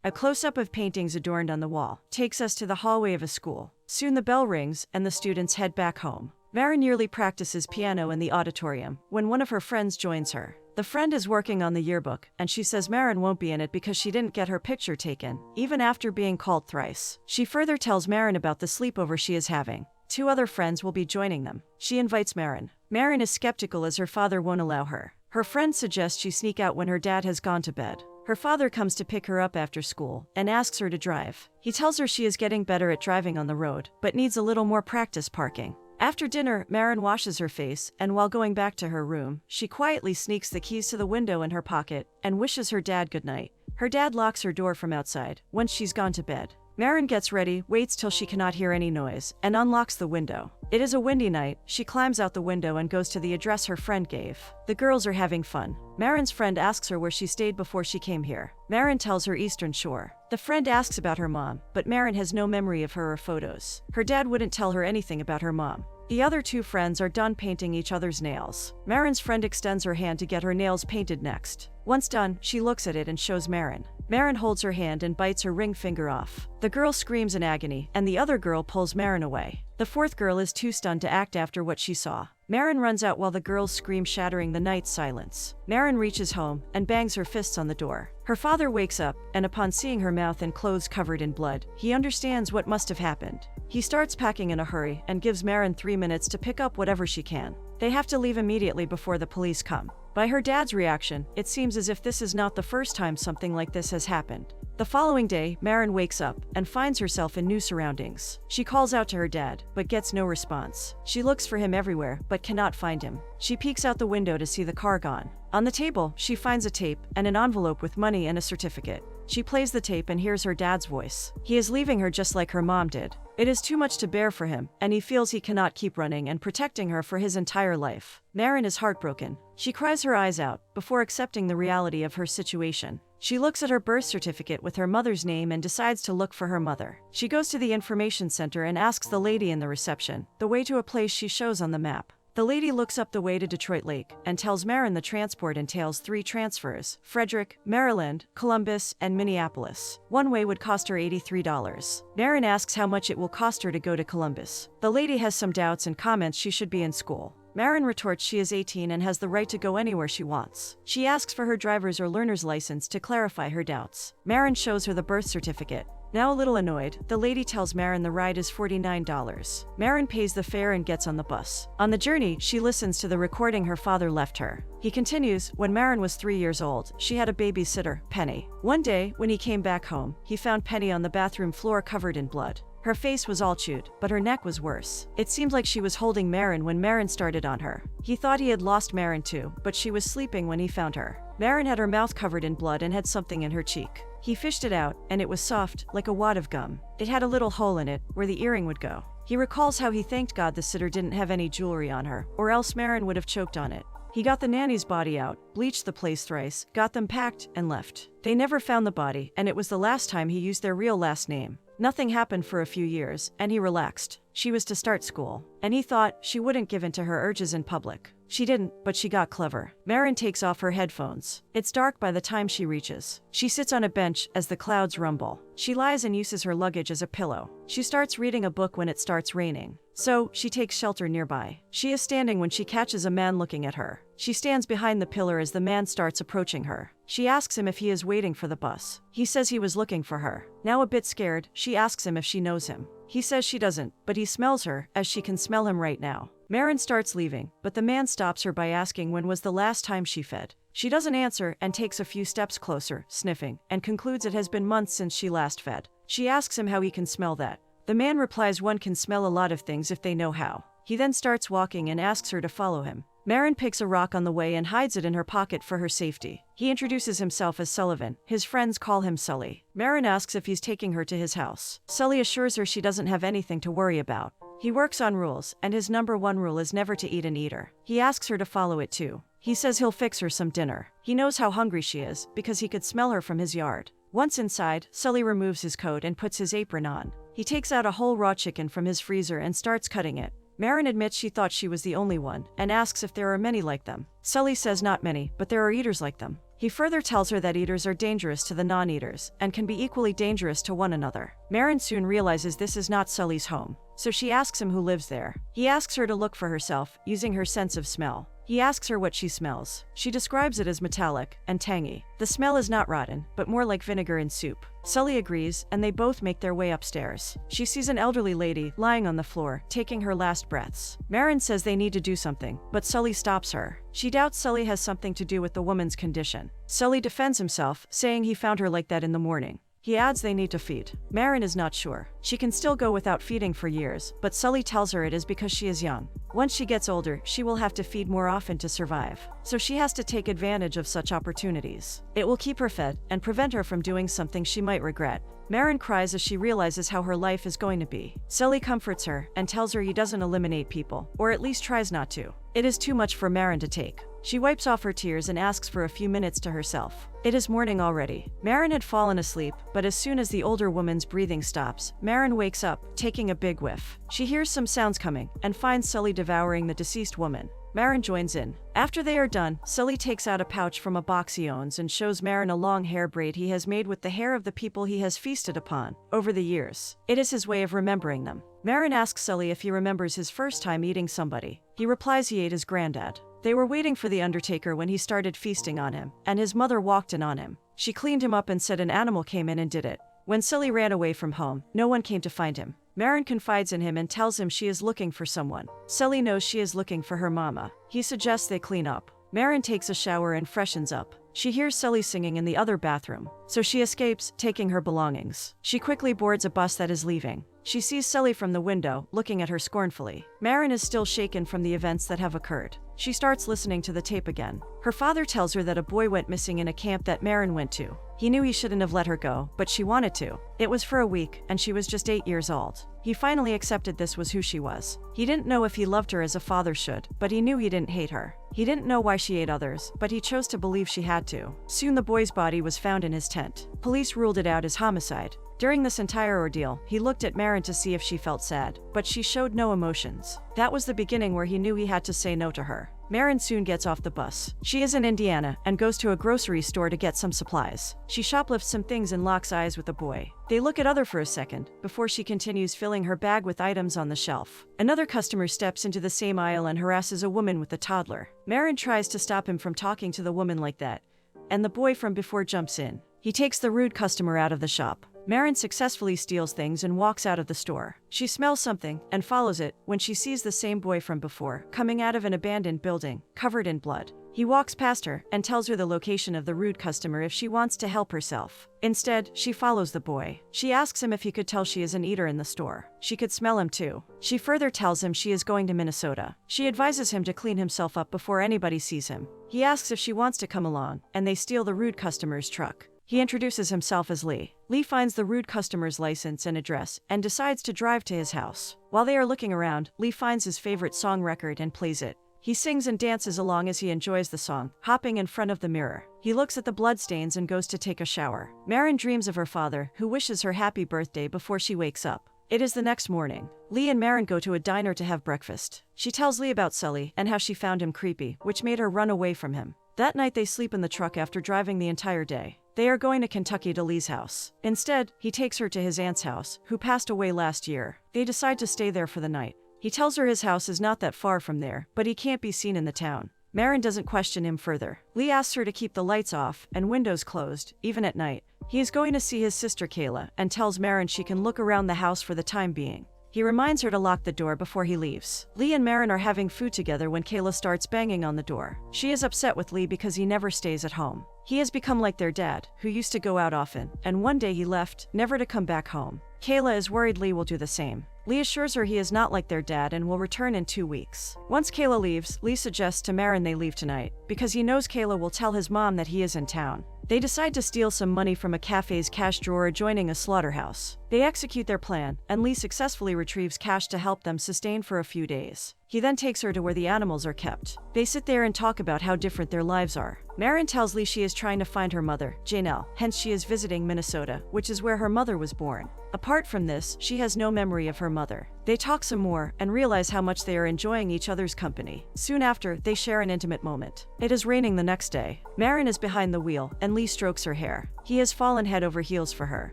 A close-up of paintings adorned on the wall takes us to the hallway of a school. Soon the bell rings and the students head back home. Marin yearly practices piano in the auditorium when one of her friends joins her. The friend is working on the yearbook, and she says Marin won't be in it because she didn't get her picture taken, even after being called thrice. She further tells Marin about the sleepover she is having. 2 other friends will be joining them. She invites Marin. Marin is skeptical as her father won't allow her. Her friend suggests she sneak out when her dad has gone to bed. Her father comes to pick her up after school and asks her to drive. He tells her she is getting better at driving on the road, but needs a little more practice parking. After dinner, Marin washes her face, and while going back to her room, she quietly sneaks the keys to the window in her pocket and wishes her dad goodnight. Her dad locks her door from outside once she's gone to bed. Marin gets ready, waits till she cannot hear any noise, and unlocks the window. It is a windy night. She climbs out the window and goes to the address her friend gave. The girls are having fun. Marin's friend asks her where she stayed before she came here. Marin tells her Eastern Shore. The friend asks about her mom, but Marin has no memory of her or photos. Her dad wouldn't tell her anything about her mom. The other 2 friends are done painting each other's nails. Marin's friend extends her hand to get her nails painted next. Once done, she looks at it and shows Marin. Marin holds her hand and bites her ring finger off. The girl screams in agony, and the other girl pulls Marin away. The 4th girl is too stunned to act after what she saw. Marin runs out while the girls scream, shattering the night's silence. Marin reaches home and bangs her fists on the door. Her father wakes up, and upon seeing her mouth and clothes covered in blood, he understands what must have happened. He starts packing in a hurry and gives Marin 3 minutes to pick up whatever she can. They have to leave immediately before the police come. By her dad's reaction, it seems as if this is not the first time something like this has happened. The following day, Marin wakes up and finds herself in new surroundings. She calls out to her dad, but gets no response. She looks for him everywhere, but cannot find him. She peeks out the window to see the car gone. On the table, she finds a tape and an envelope with money and a certificate. She plays the tape and hears her dad's voice. He is leaving her just like her mom did. It is too much to bear for him, and he feels he cannot keep running and protecting her for his entire life. Marin is heartbroken. She cries her eyes out before accepting the reality of her situation. She looks at her birth certificate with her mother's name and decides to look for her mother. She goes to the information center and asks the lady in the reception the way to a place she shows on the map. The lady looks up the way to Detroit Lake and tells Marin the transport entails 3 transfers: Frederick, Maryland, Columbus, and Minneapolis. One way would cost her $83. Marin asks how much it will cost her to go to Columbus. The lady has some doubts and comments she should be in school. Marin retorts she is 18 and has the right to go anywhere she wants. She asks for her driver's or learner's license to clarify her doubts. Marin shows her the birth certificate. Now a little annoyed, the lady tells Marin the ride is $49. Marin pays the fare and gets on the bus. On the journey, she listens to the recording her father left her. He continues, when Marin was 3 years old, she had a babysitter, Penny. One day, when he came back home, he found Penny on the bathroom floor covered in blood. Her face was all chewed, but her neck was worse. It seemed like she was holding Marin when Marin started on her. He thought he had lost Marin too, but she was sleeping when he found her. Marin had her mouth covered in blood and had something in her cheek. He fished it out, and it was soft, like a wad of gum. It had a little hole in it, where the earring would go. He recalls how he thanked God the sitter didn't have any jewelry on her, or else Marin would have choked on it. He got the nanny's body out, bleached the place thrice, got them packed, and left. They never found the body, and it was the last time he used their real last name. Nothing happened for a few years, and he relaxed. She was to start school, and he thought she wouldn't give in to her urges in public. She didn't, but she got clever. Marin takes off her headphones. It's dark by the time she reaches. She sits on a bench as the clouds rumble. She lies and uses her luggage as a pillow. She starts reading a book when it starts raining. So, she takes shelter nearby. She is standing when she catches a man looking at her. She stands behind the pillar as the man starts approaching her. She asks him if he is waiting for the bus. He says he was looking for her. Now a bit scared, she asks him if she knows him. He says she doesn't, but he smells her, as she can smell him right now. Marin starts leaving, but the man stops her by asking when was the last time she fed. She doesn't answer and takes a few steps closer, sniffing, and concludes it has been months since she last fed. She asks him how he can smell that. The man replies one can smell a lot of things if they know how. He then starts walking and asks her to follow him. Marin picks a rock on the way and hides it in her pocket for her safety. He introduces himself as Sullivan. His friends call him Sully. Marin asks if he's taking her to his house. Sully assures her she doesn't have anything to worry about. He works on rules, and his #1 rule is never to eat an eater. He asks her to follow it too. He says he'll fix her some dinner. He knows how hungry she is, because he could smell her from his yard. Once inside, Sully removes his coat and puts his apron on. He takes out a whole raw chicken from his freezer and starts cutting it. Marin admits she thought she was the only one, and asks if there are many like them. Sully says not many, but there are eaters like them. He further tells her that eaters are dangerous to the non-eaters and can be equally dangerous to one another. Marin soon realizes this is not Sully's home, so she asks him who lives there. He asks her to look for herself, using her sense of smell. He asks her what she smells. She describes it as metallic and tangy. The smell is not rotten, but more like vinegar in soup. Sully agrees, and they both make their way upstairs. She sees an elderly lady lying on the floor, taking her last breaths. Marin says they need to do something, but Sully stops her. She doubts Sully has something to do with the woman's condition. Sully defends himself, saying he found her like that in the morning. He adds they need to feed. Marin is not sure. She can still go without feeding for years, but Sully tells her it is because she is young. Once she gets older, she will have to feed more often to survive. So she has to take advantage of such opportunities. It will keep her fed and prevent her from doing something she might regret. Marin cries as she realizes how her life is going to be. Sully comforts her and tells her he doesn't eliminate people, or at least tries not to. It is too much for Marin to take. She wipes off her tears and asks for a few minutes to herself. It is morning already. Marin had fallen asleep, but as soon as the older woman's breathing stops, Marin wakes up, taking a big whiff. She hears some sounds coming and finds Sully devouring the deceased woman. Marin joins in. After they are done, Sully takes out a pouch from a box he owns and shows Marin a long hair braid he has made with the hair of the people he has feasted upon over the years. It is his way of remembering them. Marin asks Sully if he remembers his first time eating somebody. He replies he ate his granddad. They were waiting for the undertaker when he started feasting on him, and his mother walked in on him. She cleaned him up and said an animal came in and did it. When Sully ran away from home, no one came to find him. Marin confides in him and tells him she is looking for someone. Sully knows she is looking for her mama. He suggests they clean up. Marin takes a shower and freshens up. She hears Sully singing in the other bathroom, so she escapes, taking her belongings. She quickly boards a bus that is leaving. She sees Sully from the window, looking at her scornfully. Marin is still shaken from the events that have occurred. She starts listening to the tape again. Her father tells her that a boy went missing in a camp that Marin went to. He knew he shouldn't have let her go, but she wanted to. It was for a week, and she was just 8 years old. He finally accepted this was who she was. He didn't know if he loved her as a father should, but he knew he didn't hate her. He didn't know why she ate others, but he chose to believe she had to. Soon the boy's body was found in his tent. Police ruled it out as homicide. During this entire ordeal, he looked at Marin to see if she felt sad, but she showed no emotions. That was the beginning where he knew he had to say no to her. Marin soon gets off the bus. She is in Indiana and goes to a grocery store to get some supplies. She shoplifts some things and locks eyes with the boy. They look at other for a second, before she continues filling her bag with items on the shelf. Another customer steps into the same aisle and harasses a woman with a toddler. Marin tries to stop him from talking to the woman like that, and the boy from before jumps in. He takes the rude customer out of the shop. Marin successfully steals things and walks out of the store. She smells something and follows it when she sees the same boy from before coming out of an abandoned building, covered in blood. He walks past her and tells her the location of the rude customer if she wants to help herself. Instead, she follows the boy. She asks him if he could tell she is an eater in the store. She could smell him too. She further tells him she is going to Minnesota. She advises him to clean himself up before anybody sees him. He asks if she wants to come along, and they steal the rude customer's truck. He introduces himself as Lee. Lee finds the rude customer's license and address and decides to drive to his house. While they are looking around, Lee finds his favorite song record and plays it. He sings and dances along as he enjoys the song, hopping in front of the mirror. He looks at the bloodstains and goes to take a shower. Marin dreams of her father, who wishes her happy birthday before she wakes up. It is the next morning. Lee and Marin go to a diner to have breakfast. She tells Lee about Sully and how she found him creepy, which made her run away from him. That night they sleep in the truck after driving the entire day. They are going to Kentucky to Lee's house. Instead, he takes her to his aunt's house, who passed away last year. They decide to stay there for the night. He tells her his house is not that far from there, but he can't be seen in the town. Marin doesn't question him further. Lee asks her to keep the lights off and windows closed, even at night. He is going to see his sister Kayla and tells Marin she can look around the house for the time being. He reminds her to lock the door before he leaves. Lee and Marin are having food together when Kayla starts banging on the door. She is upset with Lee because he never stays at home. He has become like their dad, who used to go out often, and one day he left, never to come back home. Kayla is worried Lee will do the same. Lee assures her he is not like their dad and will return in 2 weeks. Once Kayla leaves, Lee suggests to Marin they leave tonight, because he knows Kayla will tell his mom that he is in town. They decide to steal some money from a cafe's cash drawer adjoining a slaughterhouse. They execute their plan, and Lee successfully retrieves cash to help them sustain for a few days. He then takes her to where the animals are kept. They sit there and talk about how different their lives are. Marin tells Lee she is trying to find her mother, Janelle, hence she is visiting Minnesota, which is where her mother was born. Apart from this, she has no memory of her mother. They talk some more and realize how much they are enjoying each other's company. Soon after, they share an intimate moment. It is raining the next day. Marin is behind the wheel and Lee strokes her hair. He has fallen head over heels for her.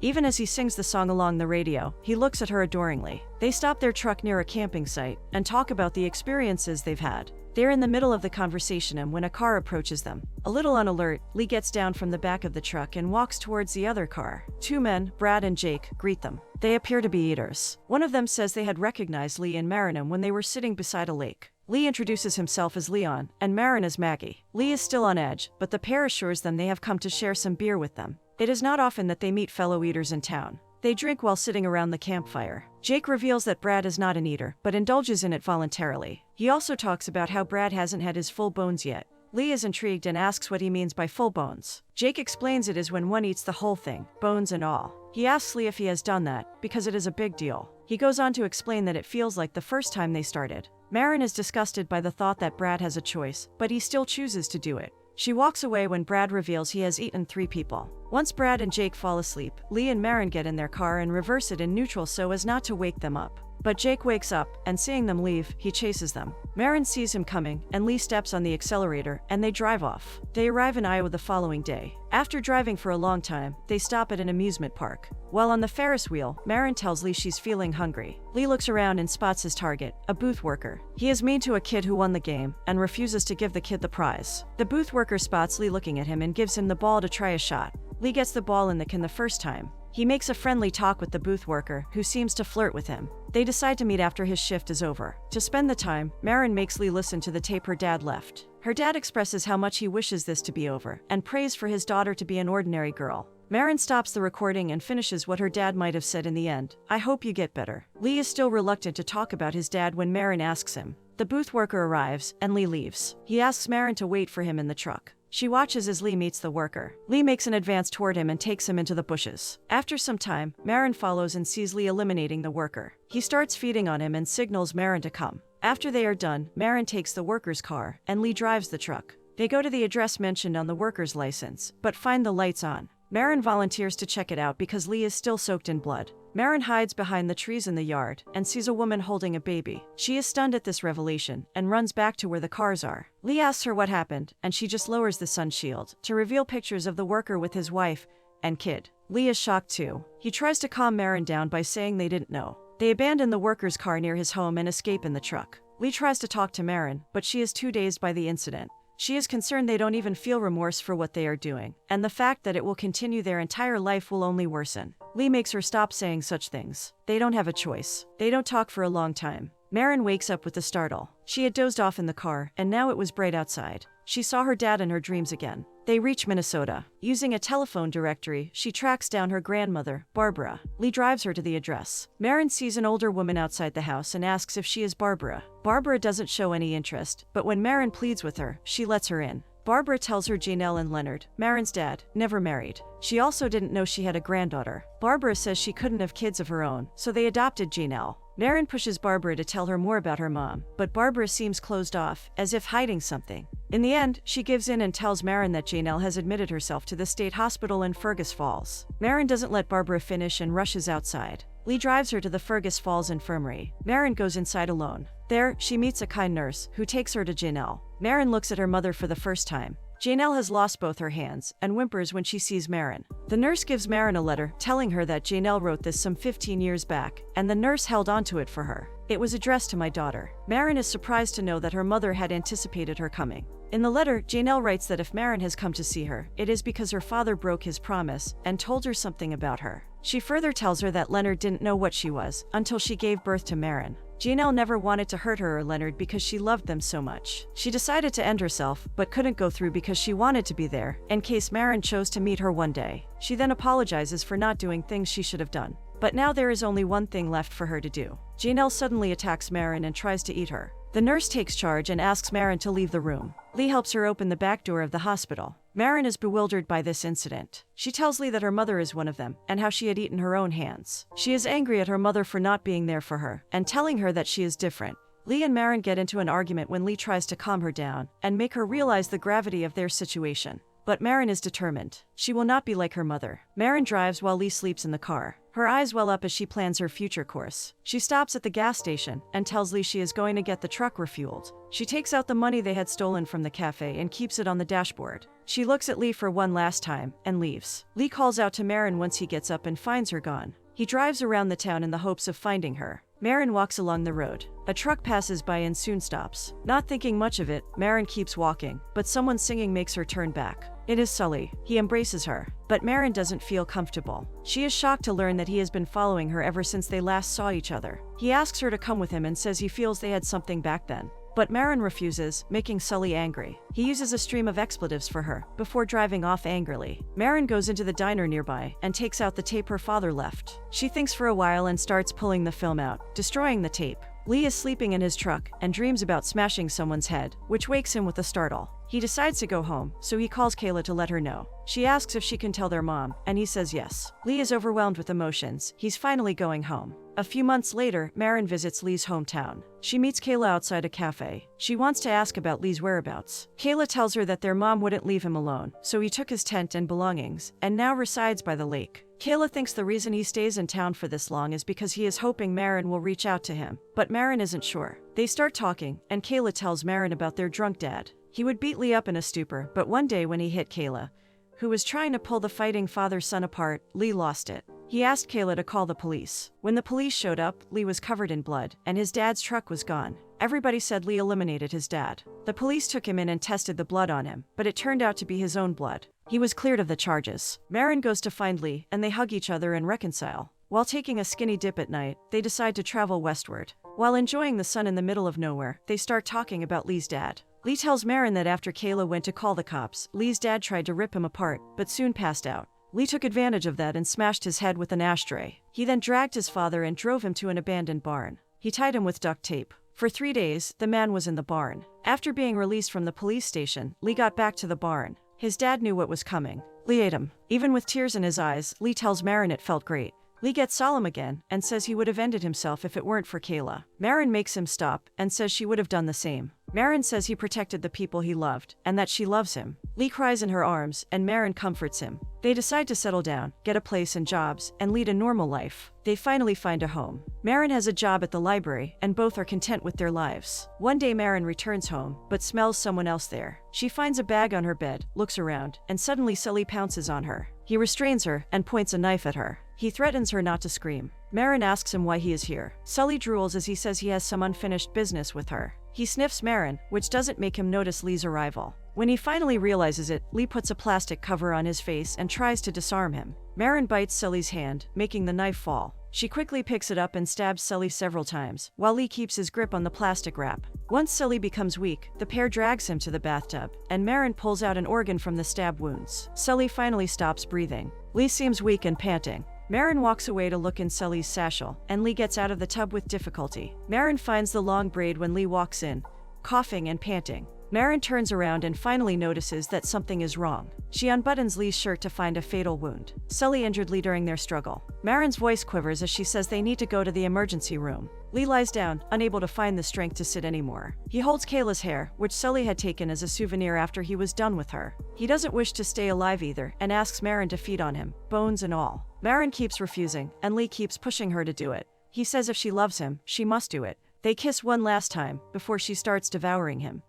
Even as he sings the song along the radio, he looks at her adoringly. They stop their truck near a camping site and talk about the experiences they've had. They're in the middle of the conversation when a car approaches them. A little on alert, Lee gets down from the back of the truck and walks towards the other car. Two men, Brad and Jake, greet them. They appear to be eaters. One of them says they had recognized Lee and Marin when they were sitting beside a lake. Lee introduces himself as Leon, and Marin as Maggie. Lee is still on edge, but the pair assures them they have come to share some beer with them. It is not often that they meet fellow eaters in town. They drink while sitting around the campfire. Jake reveals that Brad is not an eater, but indulges in it voluntarily. He also talks about how Brad hasn't had his full bones yet. Lee is intrigued and asks what he means by full bones. Jake explains it is when one eats the whole thing, bones and all. He asks Lee if he has done that, because it is a big deal. He goes on to explain that it feels like the first time they started. Marin is disgusted by the thought that Brad has a choice, but he still chooses to do it. She walks away when Brad reveals he has eaten 3 people. Once Brad and Jake fall asleep, Lee and Marin get in their car and reverse it in neutral so as not to wake them up. But Jake wakes up, and seeing them leave, he chases them. Marin sees him coming, and Lee steps on the accelerator, and they drive off. They arrive in Iowa the following day. After driving for a long time, they stop at an amusement park. While on the Ferris wheel, Marin tells Lee she's feeling hungry. Lee looks around and spots his target, a booth worker. He is mean to a kid who won the game, and refuses to give the kid the prize. The booth worker spots Lee looking at him and gives him the ball to try a shot. Lee gets the ball in the can the first time. He makes a friendly talk with the booth worker, who seems to flirt with him. They decide to meet after his shift is over. To spend the time, Marin makes Lee listen to the tape her dad left. Her dad expresses how much he wishes this to be over, and prays for his daughter to be an ordinary girl. Marin stops the recording and finishes what her dad might have said in the end. "I hope you get better." Lee is still reluctant to talk about his dad when Marin asks him. The booth worker arrives, and Lee leaves. He asks Marin to wait for him in the truck. She watches as Lee meets the worker. Lee makes an advance toward him and takes him into the bushes. After some time, Marin follows and sees Lee eliminating the worker. He starts feeding on him and signals Marin to come. After they are done, Marin takes the worker's car, and Lee drives the truck. They go to the address mentioned on the worker's license, but find the lights on. Marin volunteers to check it out because Lee is still soaked in blood. Marin hides behind the trees in the yard and sees a woman holding a baby. She is stunned at this revelation and runs back to where the cars are. Lee asks her what happened, and she just lowers the sun shield to reveal pictures of the worker with his wife and kid. Lee is shocked too. He tries to calm Marin down by saying they didn't know. They abandon the worker's car near his home and escape in the truck. Lee tries to talk to Marin, but she is too dazed by the incident. She is concerned they don't even feel remorse for what they are doing, and the fact that it will continue their entire life will only worsen. Lee makes her stop saying such things. They don't have a choice. They don't talk for a long time. Marin wakes up with a startle. She had dozed off in the car, and now it was bright outside. She saw her dad in her dreams again. They reach Minnesota. Using a telephone directory, she tracks down her grandmother, Barbara. Lee drives her to the address. Marin sees an older woman outside the house and asks if she is Barbara. Barbara doesn't show any interest, but when Marin pleads with her, she lets her in. Barbara tells her Janelle and Leonard, Marin's dad, never married. She also didn't know she had a granddaughter. Barbara says she couldn't have kids of her own, so they adopted Janelle. Marin pushes Barbara to tell her more about her mom, but Barbara seems closed off, as if hiding something. In the end, she gives in and tells Marin that Janelle has admitted herself to the state hospital in Fergus Falls. Marin doesn't let Barbara finish and rushes outside. Lee drives her to the Fergus Falls infirmary. Marin goes inside alone. There, she meets a kind nurse, who takes her to Janelle. Marin looks at her mother for the first time. Janelle has lost both her hands and whimpers when she sees Marin. The nurse gives Marin a letter telling her that Janelle wrote this some 15 years back, and the nurse held onto it for her. It was addressed to my daughter. Marin is surprised to know that her mother had anticipated her coming. In the letter, Janelle writes that if Marin has come to see her, it is because her father broke his promise and told her something about her. She further tells her that Leonard didn't know what she was until she gave birth to Marin. Janelle never wanted to hurt her or Leonard because she loved them so much. She decided to end herself, but couldn't go through because she wanted to be there, in case Marin chose to meet her one day. She then apologizes for not doing things she should have done. But now there is only one thing left for her to do. Janelle suddenly attacks Marin and tries to eat her. The nurse takes charge and asks Marin to leave the room. Lee helps her open the back door of the hospital. Marin is bewildered by this incident. She tells Lee that her mother is one of them, and how she had eaten her own hands. She is angry at her mother for not being there for her, and telling her that she is different. Lee and Marin get into an argument when Lee tries to calm her down, and make her realize the gravity of their situation. but Marin is determined. She will not be like her mother. Marin drives while Lee sleeps in the car. Her eyes well up as she plans her future course. She stops at the gas station and tells Lee she is going to get the truck refueled. She takes out the money they had stolen from the cafe and keeps it on the dashboard. She looks at Lee for one last time and leaves. Lee calls out to Marin once he gets up and finds her gone. He drives around the town in the hopes of finding her. Marin walks along the road. A truck passes by and soon stops. Not thinking much of it, Marin keeps walking, but someone singing makes her turn back. It is Sully. He embraces her, but Marin doesn't feel comfortable. She is shocked to learn that he has been following her ever since they last saw each other. He asks her to come with him and says he feels they had something back then. But Marin refuses, making Sully angry. He uses a stream of expletives for her, before driving off angrily. Marin goes into the diner nearby and takes out the tape her father left. She thinks for a while and starts pulling the film out, destroying the tape. Lee is sleeping in his truck and dreams about smashing someone's head, which wakes him with a startle. He decides to go home, so he calls Kayla to let her know. She asks if she can tell their mom, and he says yes. Lee is overwhelmed with emotions. He's finally going home. A few months later, Marin visits Lee's hometown. She meets Kayla outside a cafe. She wants to ask about Lee's whereabouts. Kayla tells her that their mom wouldn't leave him alone, so he took his tent and belongings, and now resides by the lake. Kayla thinks the reason he stays in town for this long is because he is hoping Marin will reach out to him, but Marin isn't sure. They start talking, and Kayla tells Marin about their drunk dad. He would beat Lee up in a stupor, but one day when he hit Kayla, who was trying to pull the fighting father-son apart, Lee lost it. He asked Kayla to call the police. When the police showed up, Lee was covered in blood, and his dad's truck was gone. Everybody said Lee eliminated his dad. The police took him in and tested the blood on him, but it turned out to be his own blood. He was cleared of the charges. Marin goes to find Lee, and they hug each other and reconcile. While taking a skinny dip at night, they decide to travel westward. While enjoying the sun in the middle of nowhere, they start talking about Lee's dad. Lee tells Marin that after Kayla went to call the cops, Lee's dad tried to rip him apart, but soon passed out. Lee took advantage of that and smashed his head with an ashtray. He then dragged his father and drove him to an abandoned barn. He tied him with duct tape. For 3 days, the man was in the barn. After being released from the police station, Lee got back to the barn. His dad knew what was coming. Lee ate him. Even with tears in his eyes, Lee tells Marin it felt great. Lee gets solemn again and says he would have ended himself if it weren't for Kayla. Marin makes him stop and says she would have done the same. Marin says he protected the people he loved and that she loves him. Lee cries in her arms and Marin comforts him. They decide to settle down, get a place and jobs, and lead a normal life. They finally find a home. Marin has a job at the library and both are content with their lives. One day Marin returns home, but smells someone else there. She finds a bag on her bed, looks around, and suddenly Sully pounces on her. He restrains her and points a knife at her. He threatens her not to scream. Marin asks him why he is here. Sully drools as he says he has some unfinished business with her. He sniffs Marin, which doesn't make him notice Lee's arrival. When he finally realizes it, Lee puts a plastic cover on his face and tries to disarm him. Marin bites Sully's hand, making the knife fall. She quickly picks it up and stabs Sully several times, while Lee keeps his grip on the plastic wrap. Once Sully becomes weak, the pair drags him to the bathtub, and Marin pulls out an organ from the stab wounds. Sully finally stops breathing. Lee seems weak and panting. Marin walks away to look in Sully's satchel, and Lee gets out of the tub with difficulty. Marin finds the long braid when Lee walks in, coughing and panting. Marin turns around and finally notices that something is wrong. She unbuttons Lee's shirt to find a fatal wound. Sully injured Lee during their struggle. Marin's voice quivers as she says they need to go to the emergency room. Lee lies down, unable to find the strength to sit anymore. He holds Kayla's hair, which Sully had taken as a souvenir after he was done with her. He doesn't wish to stay alive either, and asks Marin to feed on him, bones and all. Marin keeps refusing, and Lee keeps pushing her to do it. He says if she loves him, she must do it. They kiss one last time, before she starts devouring him.